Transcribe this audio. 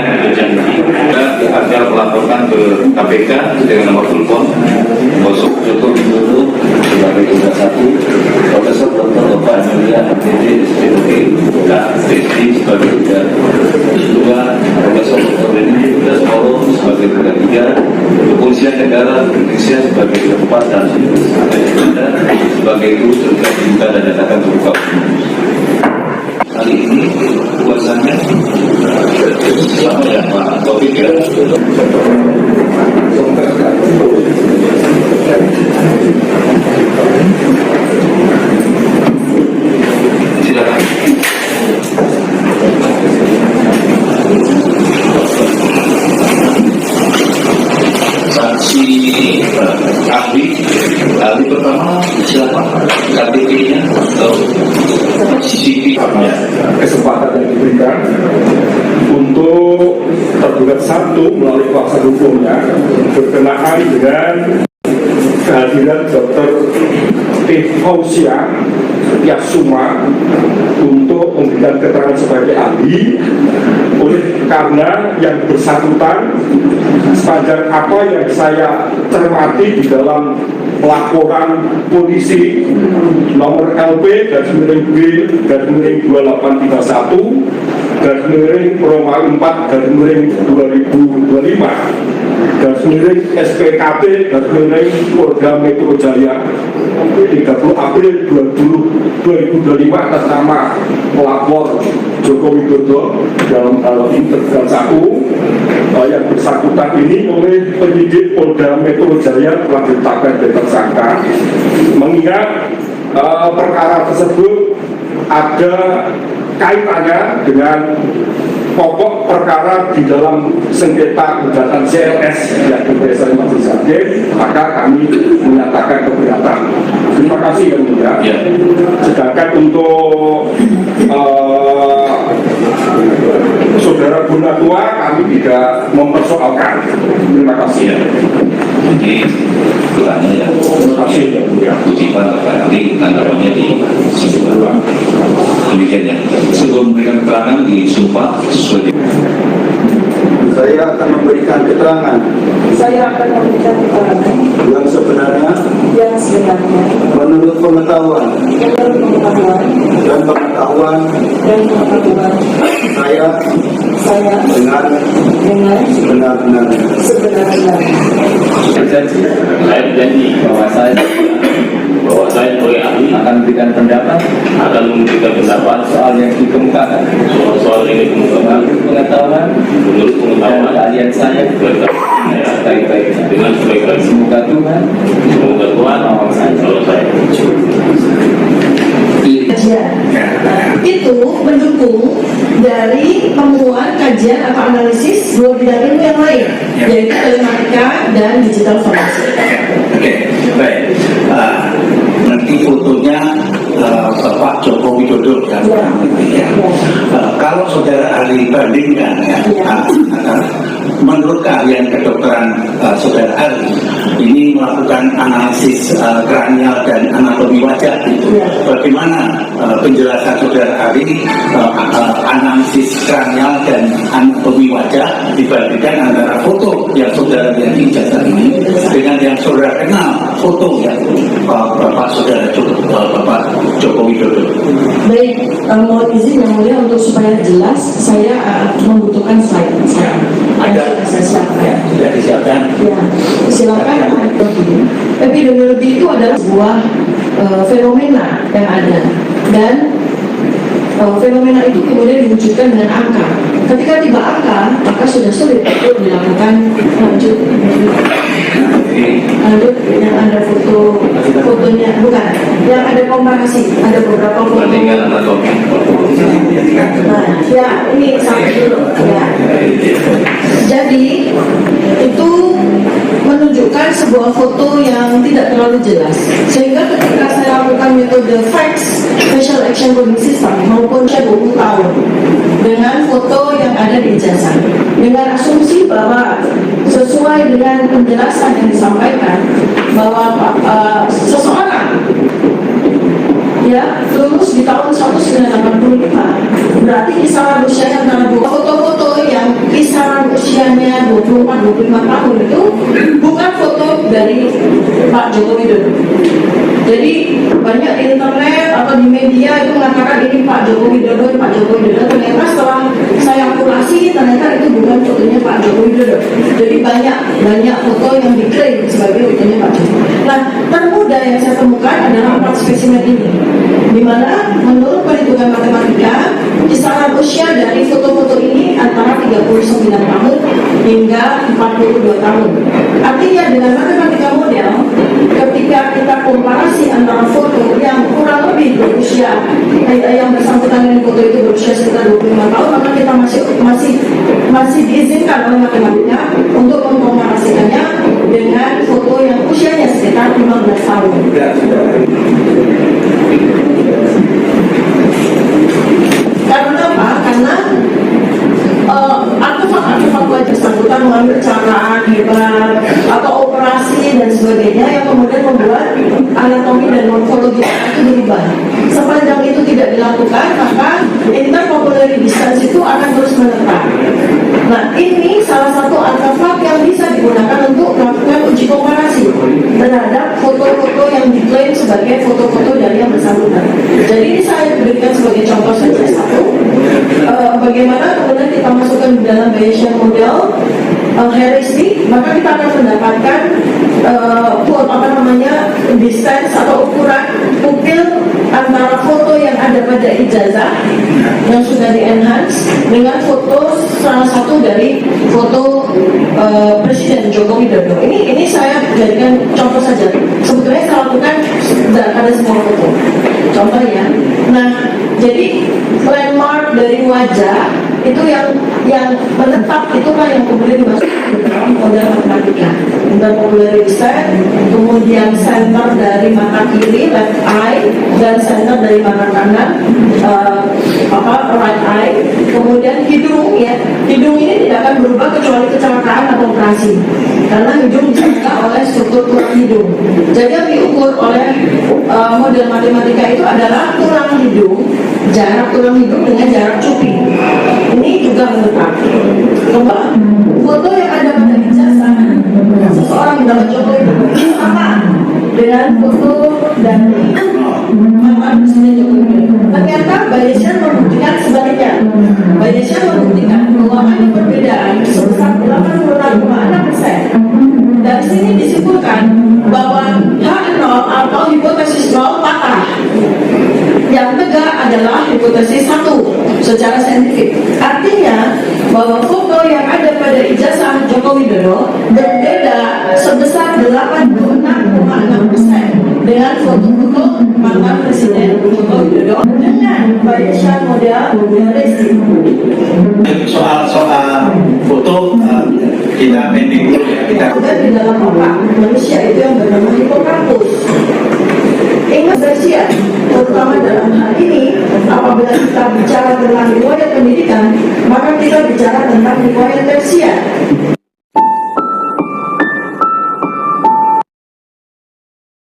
berjanji agar melaporkan ke KPK dengan nomor telepon 017 sebagai 31 Profesor Dr. Ova Amelia MPD SPOK PhD sebagai 2 Profesor Dr. Reni Tugas Polo sebagai 3 Kepolisian Negara Indonesia sebagai 4 dan sebagai guru serta dibuka dan nyatakan terbuka umum. Kali ini kuasanya sama ya Pak Taufik ya. Silakan. Saksi ahli pertama siapa? KTP-nya atau CCTV-nya? Kesempatan yang diberikan untuk tergugat satu melalui kuasa hukumnya berkenaan dengan kehadiran Dr. Fauzia Yasuma untuk memberikan keterangan sebagai ahli, oleh karena yang bersangkutan sepanjang apa yang saya cermati di dalam laporan polisi nomor LP /B /2831 Roma 4 /2025 SPKP Polda Metro Jaya 30 April 2025 atas nama pelapor Joko Widodo dalam hal ini tergugat satu yang bersangkutan ini oleh penyidik Polda Metro Jaya telah ditetapkan sebagai tersangka, mengingat perkara tersebut ada kaitannya dengan pokok perkara di dalam sengketa gugatan CLS yang berdasarkan majelis hakim, maka kami menyatakan keberatan. Terima kasih yang mulia. Sedangkan untuk saudara Gunatua kami tidak mempersoalkan. Terima kasih. Jadi tulangnya ya. Terima kasih yang mulia. Ujian nanti tanggapannya di Sumbar. Demikian ya. Sebelum memberikan keterangan disumpah sesuai. Saya akan memberikan keterangan yang sebenarnya menurut pengetahuan dan pengetahuan saya dengan sebenar-benarnya. Saya berjanji bahwa saya sebagai ahli akan memberikan pendapat soal yang dikemukakan, soal yang dikemukakan menurut pengetahuan keahlian saya baik-baiknya dengan sebaik-baiknya. Semoga Tuhan awal saya. Itu mendukung dari temuan kajian atau analisis dua bidang ilmu yang lain, yaitu telematika dan digital forensik. Oke, baik. Nanti fotonya Bapak Joko Widodo yang kalau saudara ahli bandingkan menurut keahlian kedokteran saudara ahli ini melakukan analisis kranial dan anatomi wajah itu, bagaimana penjelasan saudara ahli analisis kranial dan anatomi wajah dibandingkan antara foto yang saudara lihat di ijazah ini dengan yang saudara kenal foto yang Bapak Joko Widodo. Baik, mohon izin yang mulia untuk supaya jelas saya membutuhkan slide saya. Ada saya siapkan. Sudah disiapkan. Ya, silakan. Epidemiologi itu adalah sebuah fenomena yang ada, dan fenomena itu kemudian diwujudkan dengan angka. Ketika tiba angka, maka sudah sulit untuk dilakukan lanjut yang ada fotonya, bukan, yang ada komparasi, ada beberapa foto. Nah, ya ini sampai dulu. Ya. Jadi itu menunjukkan sebuah foto yang tidak terlalu jelas, sehingga ketika saya lakukan metode facial action coding system maupun 20 tahun dengan foto yang ada di ijazah, dengan asumsi bahwa sesuai dengan penjelasan yang disampaikan bahwa seseorang ya lulus di tahun 1985, berarti kisaran usianya antara 2 foto-foto yang kisah sekitar 25 tahun itu bukan foto dari Pak Joko Widodo. Jadi banyak di internet atau di media itu mengatakan ini Pak Joko Widodo, Pak Joko Widodo. Ternyata setelah saya akurasi, ternyata itu bukan fotonya Pak Joko Widodo. Jadi banyak foto yang diklaim sebagai fotonya Pak Joko. Nah, termudah yang saya temukan adalah 4 spesimen ini, di mana menurut perhitungan matematika kisaran usia dari foto-foto ini antara 39 tahun hingga 42 tahun. Artinya dengan matematika model, ketika kita komparasi antara foto yang kurang lebih berusia yang bersangkutan dengan foto itu berusia sekitar 25 tahun, maka kita masih diizinkan oleh matematika untuk mengkomparasikannya dengan foto yang usianya sekitar 15 tahun. Karena apa? Karena artefak wajah bersangkutan mengambil cakaran hebat atau operasi dan sebagainya yang kemudian membuat anatomi dan morfologi itu berubah. Sepanjang itu tidak dilakukan, maka interpupillary distance itu akan terus menetap. Nah, ini salah satu artefak yang bisa digunakan untuk melakukan uji komparasi terhadap foto-foto yang diklaim sebagai foto-foto dari yang bersangkutan. Jadi ini saya berikan sebagai contoh saja satu. Bagaimana kemudian kita masukkan di dalam Bayesian model heuristik, maka kita akan mendapatkan distance atau ukuran pupil antara foto yang ada pada ijazah yang sudah di-enhance dengan foto salah satu dari foto Presiden Joko Widodo. Ini saya jadikan contoh saja. Sebetulnya saya lakukan ada semua foto. Contoh ya. Nah, jadi landmark dari wajah itu yang menetap itulah yang kemudian dimasukkan ke dalam model matematika. Interpupillary distance, kemudian center dari mata kiri left eye dan center dari mata kanan right eye. Kemudian hidung ya, hidung ini tidak akan berubah kecuali kecelakaan atau operasi karena hidung dijaga oleh struktur tulang hidung. Jadi yang diukur oleh model matematika itu adalah tulang hidung, jarak tulang hidung dengan jarak cuping. Ini juga menetap. Kemudian foto yang ada pada ijazah seseorang dalam Joko Widodo sama dengan foto dari mantan Presiden Joko Widodo. Ternyata Bayesian membuktikan sebaliknya. Bayesian membuktikan bahwa ada perbedaan sebesar 86,6%. Dari sini disimpulkan bahwa H0 atau hipotesis 0 patah. Yang tegak adalah hipotesis 1 secara saintifik. Artinya bahwa foto yang ada pada ijazah Joko Widodo berbeda sebesar 86,6% dengan foto-foto mantan Presiden Joko Widodo dengan Bayesian model heuristik. Soal foto kita pending dulu ya. Kita di dalam otak manusia itu yang bernama hippocampus. Ingat Bayesian, terutama dalam hal ini, apabila kita bicara tentang riwayat pendidikan, maka kita bicara tentang riwayat tersier.